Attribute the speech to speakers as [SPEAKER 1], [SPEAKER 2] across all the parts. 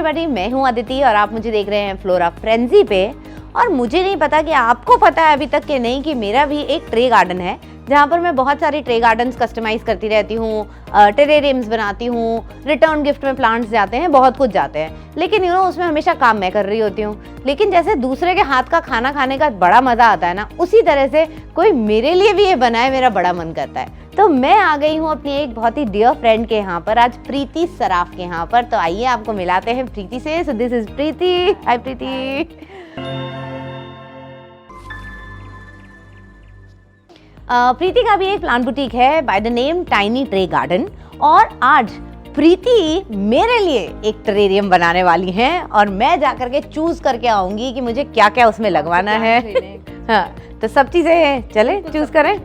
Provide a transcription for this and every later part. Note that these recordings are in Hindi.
[SPEAKER 1] एवरीबॉडी, मैं हूँ अदिति और आप मुझे देख रहे हैं फ्लोरा फ्रेंजी पे। और मुझे नहीं पता कि आपको पता है अभी तक कि नहीं कि मेरा भी एक ट्रे गार्डन है जहाँ पर मैं बहुत सारी ट्रे गार्डन्स कस्टमाइज करती रहती हूँ, टेरेरियम्स बनाती हूँ, रिटर्न गिफ्ट में प्लांट्स जाते हैं, बहुत कुछ जाते हैं। लेकिन उसमें हमेशा काम मैं कर रही होती हूँ। लेकिन जैसे दूसरे के हाथ का खाना खाने का बड़ा मज़ा आता है ना, उसी तरह से कोई मेरे लिए भी ये बनाए, मेरा बड़ा मन करता है। तो मैं आ गई हूँ अपनी एक बहुत ही डियर फ्रेंड के यहाँ पर, आज प्रीति सराफ के यहाँ पर। तो आइए आपको मिलाते हैं प्रीति से। सो दिस इज प्रीति। हाय प्रीति। प्रीति का भी एक प्लांट बुटीक है by the name tiny tray garden, और आज प्रीति मेरे लिए एक टेरेरियम बनाने वाली हैं और मैं जाकर के चूज करके आऊंगी कि मुझे क्या क्या उसमें लगवाना है। हाँ, तो सब चीजें चले चूज करें।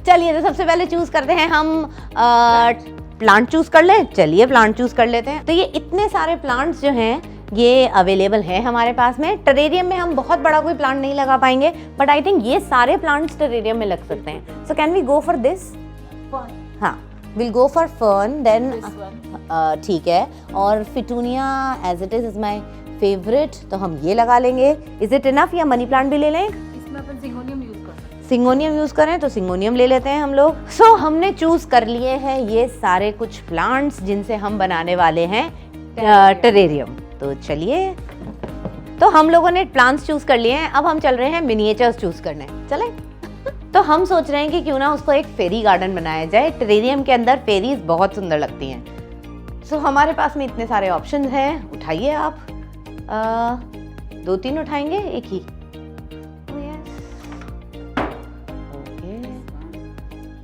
[SPEAKER 1] चलिए, तो सबसे पहले चूज करते हैं हम प्लांट चूज कर ले। चलिए प्लांट चूज कर लेते हैं। तो ये इतने सारे प्लांट्स जो हैं ये अवेलेबल है हमारे पास में। टेरेरियम में हम बहुत बड़ा कोई प्लांट नहीं लगा पाएंगे, बट आई थिंक ये सारे प्लांट्स टेरेरियम में लग सकते हैं। So can we go for this? हाँ, will go for fern then. ठीक है। और fittonia as it is my favourite, तो हम ये लगा लेंगे। इज इट इनफ या मनी प्लांट भी ले लें?
[SPEAKER 2] इसमें अपन सिंगोनियम यूज कर सकते हैं।
[SPEAKER 1] सिंगोनियम यूज करें तो सिंगोनियम ले लेते हैं हम लोग। सो हमने चूज कर लिए हैं ये सारे कुछ प्लांट्स जिनसे हम बनाने वाले हैं टेरेरियम। तो चलिए, तो हम लोगों ने प्लांट्स चूज कर लिए हैं, अब हम चल रहे हैं मिनिएचर्स चूज करने। चले? तो हम सोच रहे हैं कि क्यों ना उसको एक फेरी गार्डन बनाया जाए। टेरेरियम के अंदर फेरीज बहुत सुंदर लगती हैं। सो हमारे पास में इतने सारे ऑप्शंस हैं। उठाइए आप। 2-3 उठाएंगे? एक ही? ओके,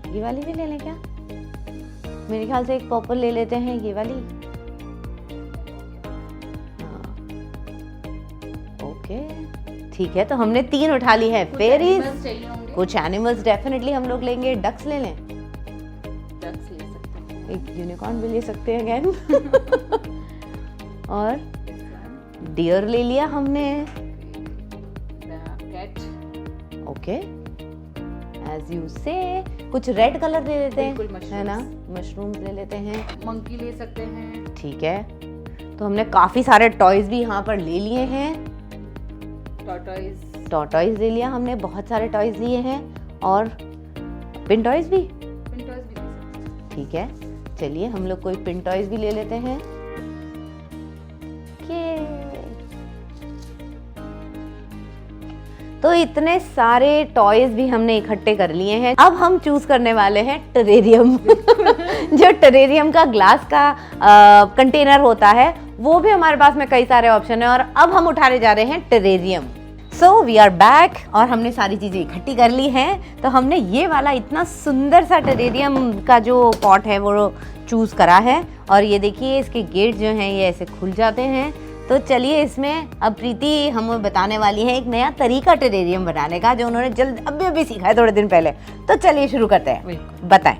[SPEAKER 1] ये वाली भी ले लें क्या? मेरे ख्याल से एक पर्पल ले लेते हैं, ये वाली। ठीक है, तो हमने 3 उठा ली है फेरीज। कुछ एनिमल्स डेफिनेटली हम लोग लेंगे। डक्स ले लें?
[SPEAKER 2] डक्स ले सकते हैं।
[SPEAKER 1] एक यूनिकॉर्न भी ले सकते हैं अगेन। और डियर ले लिया हमने।
[SPEAKER 2] कैट।
[SPEAKER 1] ओके, एज यू से। कुछ रेड कलर ले लेते हैं, है ना? मशरूम्स ले लेते हैं।
[SPEAKER 2] मंकी ले सकते हैं।
[SPEAKER 1] ठीक है, तो हमने काफी सारे टॉयज भी यहाँ पर ले लिए हैं। टॉर्टॉइज ले लिया हमने, बहुत सारे टॉयज लिए हैं। और पिन टॉयज भी?
[SPEAKER 2] पिन टॉयज भी ले सकते हैं।
[SPEAKER 1] ठीक है, चलिए हम लोग कोई पिन टॉयज भी ले लेते हैं। तो इतने सारे टॉयज भी हमने इकट्ठे कर लिए हैं। अब हम चूज करने वाले हैं टेरेरियम। जो टेरेरियम का ग्लास का कंटेनर होता है, वो भी हमारे पास में कई सारे ऑप्शन है। और अब हम उठाने जा रहे हैं terrarium. So we are back, और हमने सारी चीज़ें इकट्ठी कर ली हैं। तो हमने ये वाला इतना सुंदर सा टेरेरियम का जो पॉट है वो चूज़ करा है। और ये देखिए, इसके गेट जो हैं ये ऐसे खुल जाते हैं। तो चलिए, इसमें अब प्रीति हमें बताने वाली है एक नया तरीका टेरेरियम बनाने का, जो उन्होंने जल्द अभी सीखा है थोड़े दिन पहले। तो चलिए शुरू करते हैं, बताएं।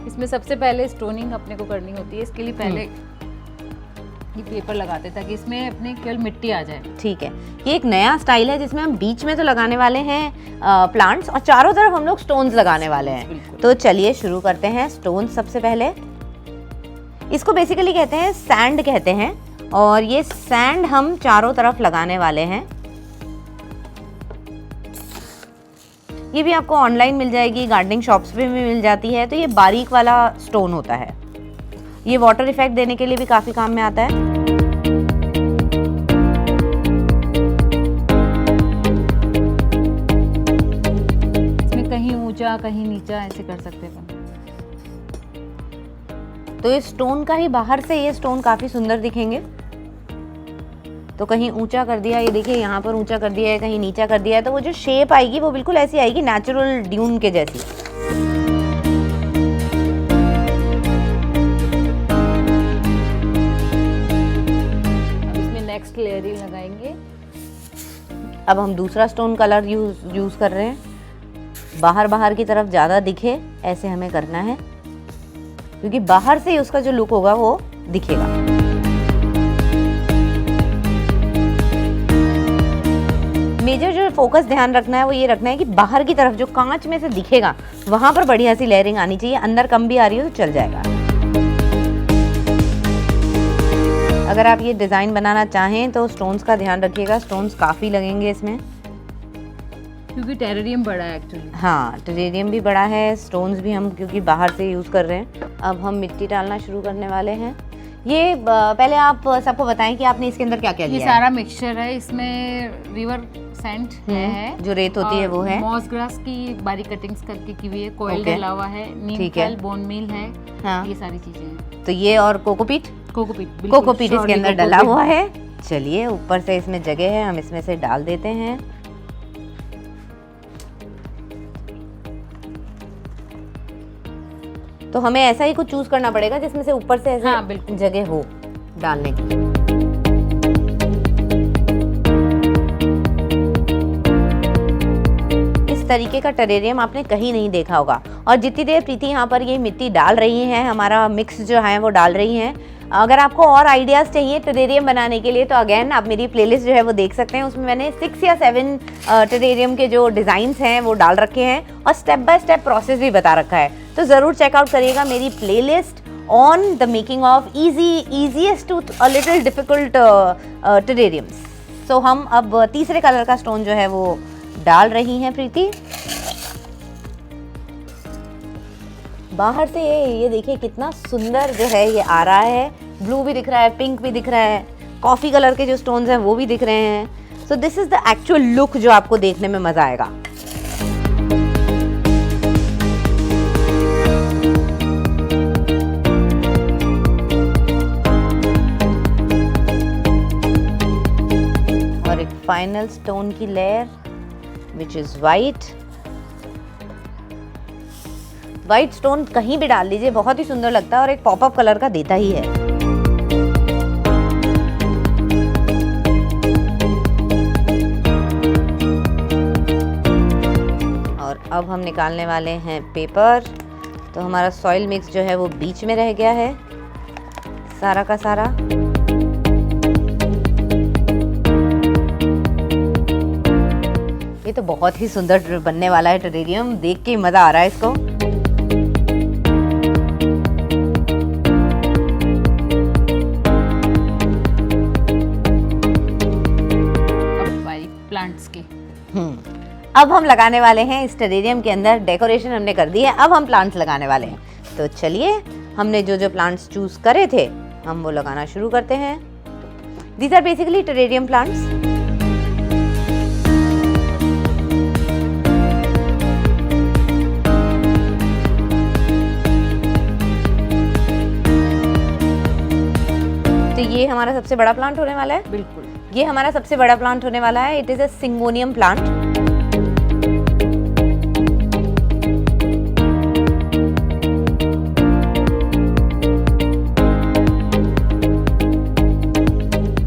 [SPEAKER 2] इसमें सबसे पहले स्टोनिंग अपने को करनी होती है। इसके लिए पहले ये पेपर लगाते ताकि इसमें अपने केवल मिट्टी आ जाए।
[SPEAKER 1] ठीक है, ये एक नया स्टाइल है जिसमें हम बीच में तो लगाने वाले हैं प्लांट्स, और चारों तरफ हम लोग स्टोन्स लगाने वाले हैं। तो चलिए शुरू करते हैं। स्टोन्स सबसे पहले, इसको बेसिकली कहते हैं सैंड कहते हैं, और ये सैंड हम चारों तरफ लगाने वाले हैं। ये भी आपको ऑनलाइन मिल जाएगी, गार्डनिंग शॉप्स पे भी मिल जाती है। तो ये बारीक वाला स्टोन होता है। ये वाटर इफेक्ट देने के लिए भी काफी काम में आता है।
[SPEAKER 2] इसमें कहीं ऊंचा कहीं नीचा ऐसे कर सकते हैं।
[SPEAKER 1] तो ये स्टोन का ही बाहर से ये स्टोन काफी सुंदर दिखेंगे। तो कहीं ऊंचा कर दिया, ये देखिए यहाँ पर ऊंचा कर दिया है, कहीं नीचा कर दिया है, तो वो जो शेप आएगी वो बिल्कुल ऐसी आएगी, नेचुरल ड्यून के जैसी।
[SPEAKER 2] नेक्स्ट लेयरिंग लगाएंगे।
[SPEAKER 1] अब हम दूसरा स्टोन कलर यूज कर रहे हैं। बाहर की तरफ ज़्यादा दिखे ऐसे हमें करना है, क्योंकि बाहर से ही उसका जो लुक होगा वो दिखेगा। मेजर जो फोकस ध्यान रखना है वो ये रखना है कि बाहर की तरफ जो कांच में से दिखेगा वहां पर बढ़िया सी लेयरिंग आनी चाहिए। अंदर कम भी आ रही हो तो चल जाएगा। अगर आप ये डिज़ाइन बनाना चाहें तो स्टोन्स का ध्यान रखिएगा, स्टोन्स काफ़ी लगेंगे इसमें,
[SPEAKER 2] क्योंकि टेरेरियम बड़ा है एक्चुअली।
[SPEAKER 1] हाँ, टेरेरियम भी बड़ा है, स्टोन्स भी हम क्योंकि बाहर से यूज़ कर रहे हैं। अब हम मिट्टी डालना शुरू करने वाले हैं। ये पहले आप सबको बताएं कि आपने इसके अंदर क्या क्या
[SPEAKER 2] ये
[SPEAKER 1] लिया है।
[SPEAKER 2] सारा मिक्सचर है, इसमें रिवर सैंड है,
[SPEAKER 1] जो रेत होती है वो है,
[SPEAKER 2] मॉस ग्रास की बारीक कटिंग्स करके की हुई है, कोयल
[SPEAKER 1] ओके।
[SPEAKER 2] डला हुआ है, नीम
[SPEAKER 1] ठीक है।
[SPEAKER 2] फल, बोन मील है,
[SPEAKER 1] हाँ।
[SPEAKER 2] ये सारी चीजें हैं।
[SPEAKER 1] तो ये और कोकोपीट,
[SPEAKER 2] कोकोपीट,
[SPEAKER 1] कोकोपीट इसके अंदर डला हुआ है। चलिए, ऊपर से इसमें जगह है, हम इसमें से डाल देते हैं। तो हमें ऐसा ही कुछ चूज करना पड़ेगा जिसमें से ऊपर से ऐसे
[SPEAKER 2] हाँ, बिल्कुल।
[SPEAKER 1] जगह हो डालने की। इस तरीके का टेरेरियम आपने कहीं नहीं देखा होगा। और जितनी देर प्रीति यहाँ पर ये मिट्टी डाल रही हैं, हमारा मिक्स जो है वो डाल रही हैं, अगर आपको और आइडियाज़ चाहिए टेरेरियम बनाने के लिए तो अगेन आप मेरी प्लेलिस्ट जो है वो देख सकते हैं। उसमें मैंने 6 या 7 टेरेरियम के जो डिज़ाइंस हैं वो डाल रखे हैं और स्टेप बाय स्टेप प्रोसेस भी बता रखा है। तो ज़रूर चेकआउट करिएगा मेरी playlist on the making of easiest to a little difficult terrariums. So हम अब तीसरे कलर का स्टोन जो है वो डाल रही हैं प्रीति। बाहर से ये देखिए कितना सुंदर जो है ये आ रहा है, ब्लू भी दिख रहा है, पिंक भी दिख रहा है, कॉफ़ी कलर के जो स्टोन्स हैं वो भी दिख रहे हैं। सो this is the actual look जो आपको देखने में मज़ा आएगा। और एक फाइनल स्टोन की layer which is white. White stone कहीं भी डाल लीजिए, बहुत ही सुंदर लगता है और एक पॉपअप कलर का देता ही है। और अब हम निकालने वाले हैं पेपर। तो हमारा सॉइल मिक्स जो है वो बीच में रह गया है सारा का सारा। ये तो बहुत ही सुंदर बनने वाला है टेरेरियम, देख के मज़ा आ रहा है इसको।
[SPEAKER 2] प्लांट्स के
[SPEAKER 1] अब हम लगाने वाले हैं इस टेरेरियम के अंदर, डेकोरेशन हमने कर दी है, अब हम प्लांट्स लगाने वाले हैं। तो चलिए, हमने जो जो प्लांट्स चूज करे थे हम वो लगाना शुरू करते हैं। These are basically terrarium plants. तो ये हमारा सबसे बड़ा प्लांट होने वाला है।
[SPEAKER 2] बिल्कुल,
[SPEAKER 1] ये हमारा सबसे बड़ा प्लांट होने वाला है। It is a syngonium plant.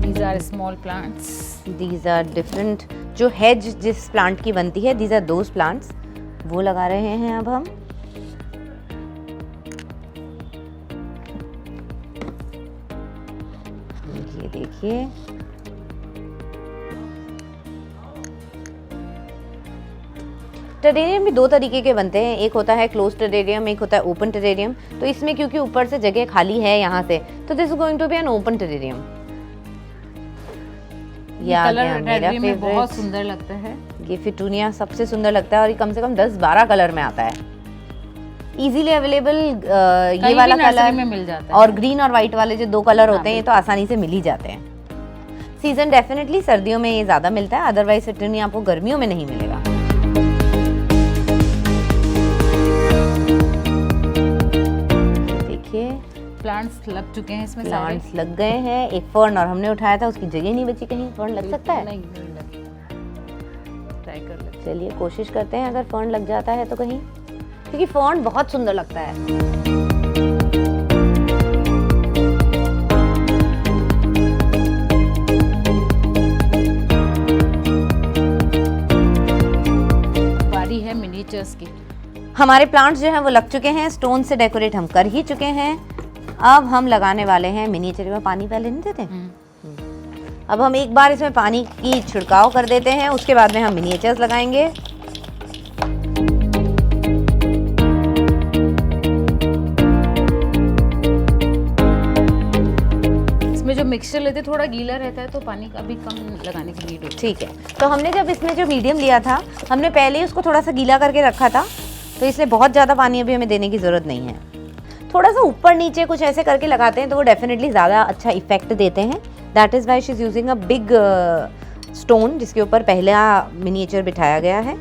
[SPEAKER 2] these are small plants.
[SPEAKER 1] These are different, जो हेज जिस प्लांट की बनती है, दीज आर दोज प्लांट्स, वो लगा रहे हैं अब हम। ये देखिए, टेरेरियम भी दो तरीके के बनते हैं, एक होता है क्लोज टेरेरियम, एक होता है ओपन टेरेरियम। तो इसमें क्योंकि ऊपर से जगह खाली है यहाँ से, तो this is going to be an open terrarium. ये आ
[SPEAKER 2] कलर
[SPEAKER 1] गया मेरा
[SPEAKER 2] टेरेरियम में बहुत
[SPEAKER 1] फेवरेट।
[SPEAKER 2] सुंदर लगता है।
[SPEAKER 1] ये फिटूनिया सबसे सुंदर लगता है और ये कम से कम 10-12 कलर में आता है, इजीली अवेलेबल। ये वाला कलर
[SPEAKER 2] में मिल जाता है
[SPEAKER 1] और ग्रीन और वाइट वाले जो दो कलर होते हैं ये तो आसानी से मिल ही जाते हैं। सीजन डेफिनेटली सर्दियों में ये ज़्यादा मिलता है, अदरवाइज फिटूनिया आपको गर्मियों में नहीं मिलेगा। देखिए,
[SPEAKER 2] प्लांट्स लग चुके हैं इसमें, सारे
[SPEAKER 1] प्लांट्स लग गए हैं। एक फर्न और हमने उठाया था, उसकी जगह नहीं बची, कहीं फर्न लग सकता है।
[SPEAKER 2] नहीं लगेगा, ट्राई कर लेते
[SPEAKER 1] चलिए कोशिश करते हैं अगर फर्न लग जाता है तो कहीं, क्योंकि फर्न बहुत सुंदर लगता है।
[SPEAKER 2] हैं। बारी है मिनिएचर्स की।
[SPEAKER 1] हमारे प्लांट्स जो हैं वो लग चुके हैं, स्टोन से डेकोरेट हम कर ही चुके हैं। अब हम लगाने वाले हैं मिनिएचर में। पानी पहले नहीं देते, अब हम एक बार इसमें पानी की छिड़काव कर देते हैं, उसके बाद में हम मिनिएचर्स लगाएंगे।
[SPEAKER 2] इसमें जो मिक्सचर लेते थोड़ा गीला रहता है तो पानी का भी कम लगाने की नीड होती है।
[SPEAKER 1] ठीक है, तो हमने जब इसमें जो मीडियम लिया था हमने पहले ही उसको थोड़ा सा गीला करके रखा था, तो इसलिए बहुत ज़्यादा पानी अभी हमें देने की ज़रूरत नहीं है। थोड़ा सा ऊपर नीचे कुछ ऐसे करके लगाते हैं तो वो डेफिनेटली ज़्यादा अच्छा इफेक्ट देते हैं। That is why she is using a big stone जिसके ऊपर पहला मिनिएचर बिठाया गया है।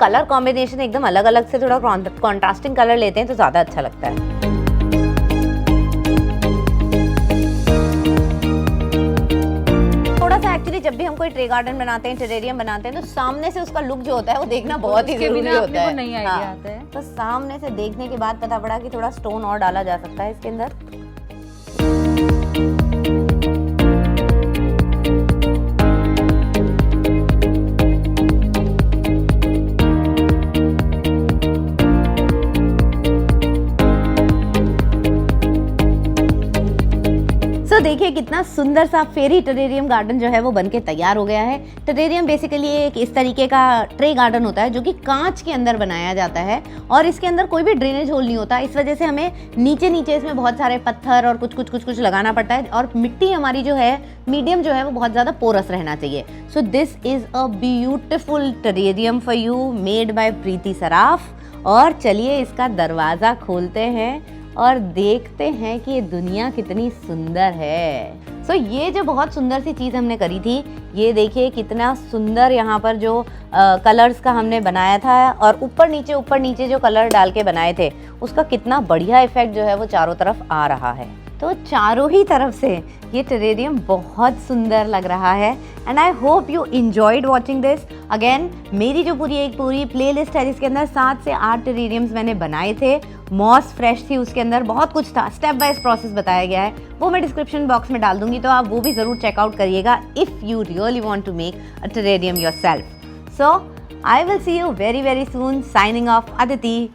[SPEAKER 1] कलर कॉम्बिनेशन एकदम अलग अलग से थोड़ा कॉन्ट्रास्टिंग कलर लेते हैं तो ज़्यादा अच्छा लगता है। थोड़ा सा एक्चुअली जब भी हम कोई ट्रे गार्डन बनाते हैं, टेरेरियम बनाते हैं, तो सामने से उसका लुक जो होता है वो देखना बहुत ही जरूरी होता है।
[SPEAKER 2] नहीं आइडिया आता है।
[SPEAKER 1] तो सामने से देखने के बाद पता पड़ा कि थोड़ा स्टोन और डाला जा सकता है इसके अंदर। तो देखिए कितना सुंदर सा फेरी टेरेरियम गार्डन जो है वो बनके तैयार हो गया है। टेरेरियम बेसिकली एक इस तरीके का ट्रे गार्डन होता है जो कि कांच के अंदर बनाया जाता है और इसके अंदर कोई भी ड्रेनेज होल नहीं होता। इस वजह से हमें नीचे नीचे इसमें बहुत सारे पत्थर और कुछ लगाना पड़ता है और मिट्टी हमारी जो है मीडियम जो है वो बहुत ज़्यादा पोरस रहना चाहिए। So this is a beautiful terrarium for you made by Preeti Saraf. और चलिए इसका दरवाज़ा खोलते हैं और देखते हैं कि ये दुनिया कितनी सुंदर है। सो ये जो बहुत सुंदर सी चीज़ हमने करी थी, ये देखिए कितना सुंदर यहाँ पर जो कलर्स का हमने बनाया था और ऊपर नीचे जो कलर डाल के बनाए थे उसका कितना बढ़िया इफेक्ट जो है वो चारों तरफ आ रहा है। तो चारों ही तरफ से ये टेरेरियम बहुत सुंदर लग रहा है and I hope you enjoyed watching this. Again मेरी जो पूरी प्लेलिस्ट है जिसके अंदर 7 से 8 टेरेरियम्स मैंने बनाए थे। मॉस फ्रेश थी, उसके अंदर बहुत कुछ था, स्टेप बाय प्रोसेस बताया गया है, वो मैं डिस्क्रिप्शन बॉक्स में डाल दूंगी, तो आप वो भी ज़रूर चेकआउट करिएगा if you really want to make a terrarium yourself. So I will see you very very soon. Signing off, Aditi.